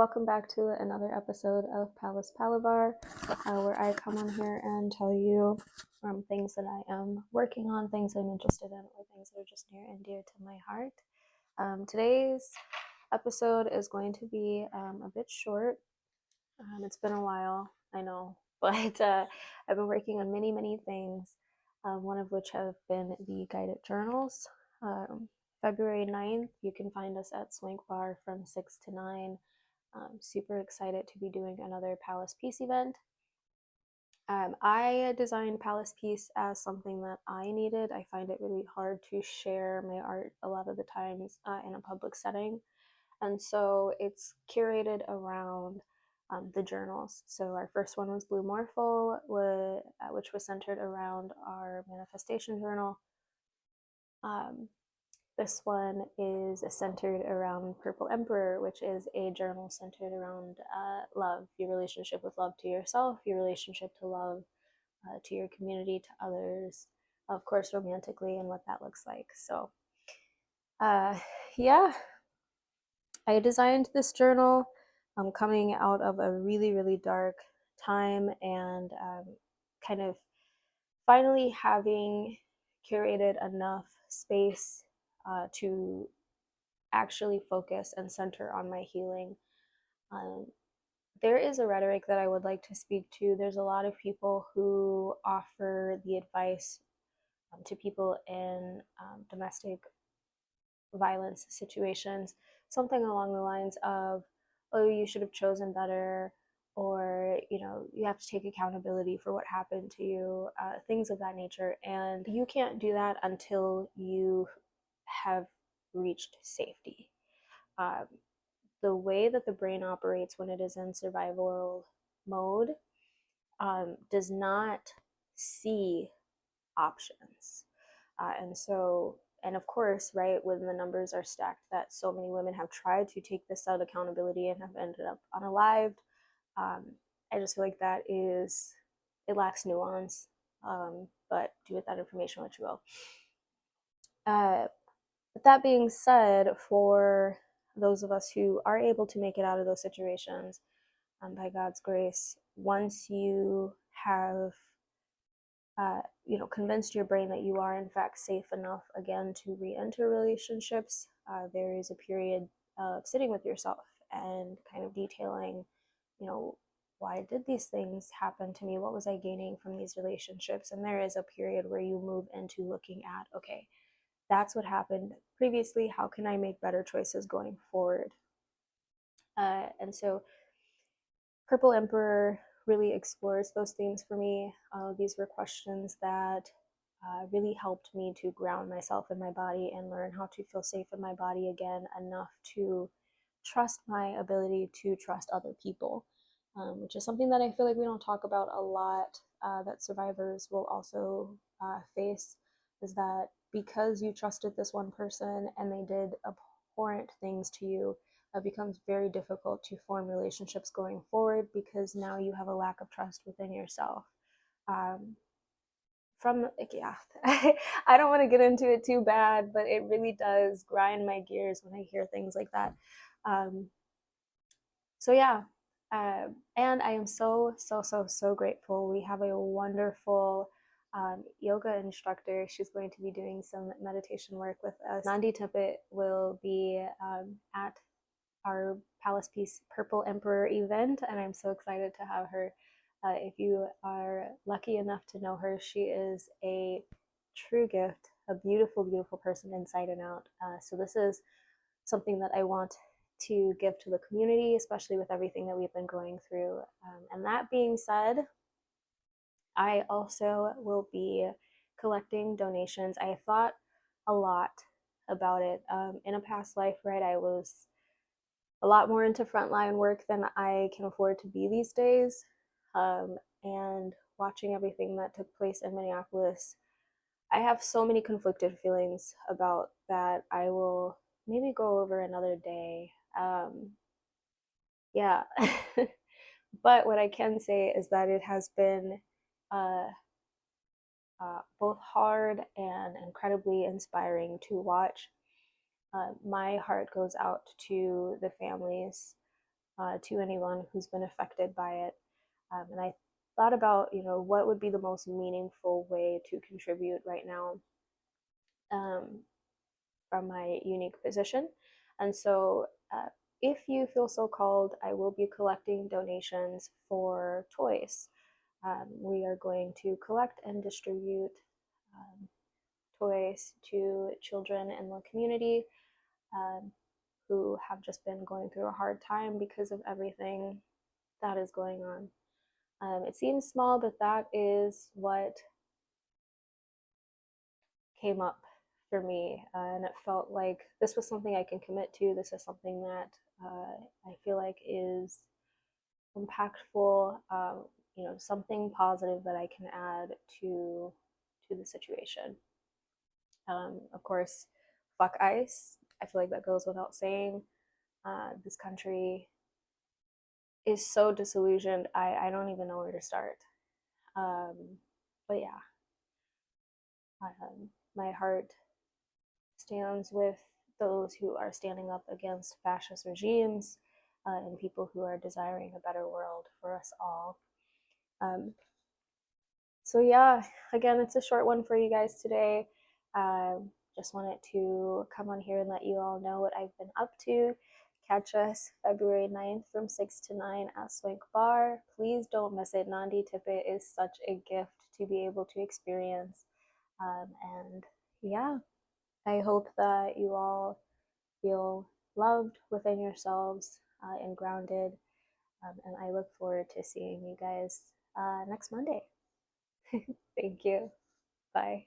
Welcome back to another episode of Palace Palavar, where I come on here and tell you things that I am working on, things I'm interested in, or things that are just near and dear to my heart. Today's episode is going to be a bit short. It's been a while, I know, but I've been working on many things, one of which have been the guided journals. February 9th, you can find us at Swank Bar from 6 to 9. Super excited to be doing another Palace Peace event. I designed Palace Peace as something that I needed. I find it really hard to share my art a lot of the times in a public setting. And so it's curated around the journals. So our first one was Blue Morphle, which was centered around our manifestation journal. This one is centered around Purple Emperor, which is a journal centered around love, your relationship with love to yourself, your relationship to love to your community, to others, of course, romantically, and what that looks like. So, yeah, I designed this journal coming out of a really dark time and kind of finally having curated enough space to actually focus and center on my healing. There is a rhetoric that I would like to speak to. There's a lot of people who offer the advice to people in domestic violence situations, something along the lines of, oh, you should have chosen better, or, you have to take accountability for what happened to you, things of that nature. And you can't do that until you have reached safety. Um, the way that the brain operates when it is in survival mode does not see options. And of course, right, when the numbers are stacked that so many women have tried to take this out accountability and have ended up unalived, I just feel like it lacks nuance. But do with that information what you will. With that being said, for those of us who are able to make it out of those situations, by God's grace, once you have convinced your brain that you are in fact safe enough again to re-enter relationships, there is a period of sitting with yourself and kind of detailing, why did these things happen to me? What was I gaining from these relationships? And there is a period where you move into looking at, okay, that's what happened previously. How can I make better choices going forward? And so Purple Emperor really explores those themes for me. These were questions that really helped me to ground myself in my body and learn how to feel safe in my body again, enough to trust my ability to trust other people, which is something that I feel like we don't talk about a lot, that survivors will also face, is that because you trusted this one person and they did abhorrent things to you, it becomes very difficult to form relationships going forward, because now you have a lack of trust within yourself. I don't want to get into it too bad, but it really does grind my gears when I hear things like that. So yeah, and I am so grateful. We have a wonderful yoga instructor. She's going to be doing some meditation work with us. Nandi Tippett will be at our Palace Peace Purple Emperor event, and I'm so excited to have her. If you are lucky enough to know her, she is a true gift, a beautiful person inside and out. So this is something that I want to give to the community, especially with everything that we've been going through. And that being said, I also will be collecting donations. I thought a lot about it. In a past life, right, I was a lot more into frontline work than I can afford to be these days. And watching everything that took place in Minneapolis, I have so many conflicted feelings about that. I will maybe go over another day. Yeah. But what I can say is that it has been both hard and incredibly inspiring to watch. My heart goes out to the families to anyone who's been affected by it. And I thought about, what would be the most meaningful way to contribute right now, um, from my unique position. And so, if you feel so called, I will be collecting donations for toys. We are going to collect and distribute um, toys to children in the community, um, who have just been going through a hard time because of everything that is going on. It seems small, but that is what came up for me. And it felt like this was something I can commit to. This is something that I feel like is impactful, something positive that I can add to the situation. Of course, fuck ICE. I feel like that goes without saying. This country is so disillusioned. I don't even know where to start. Um, but yeah, my heart stands with those who are standing up against fascist regimes, and people who are desiring a better world for us all. Um, so yeah, again, it's a short one for you guys today. Just wanted to come on here and let you all know what I've been up to. Catch us February 9th from 6 to 9 at Swank Bar. Please don't miss it. Nandi Tippet is such a gift to be able to experience. And yeah, I hope that you all feel loved within yourselves, and grounded. And I look forward to seeing you guys next Monday. Thank you. Bye.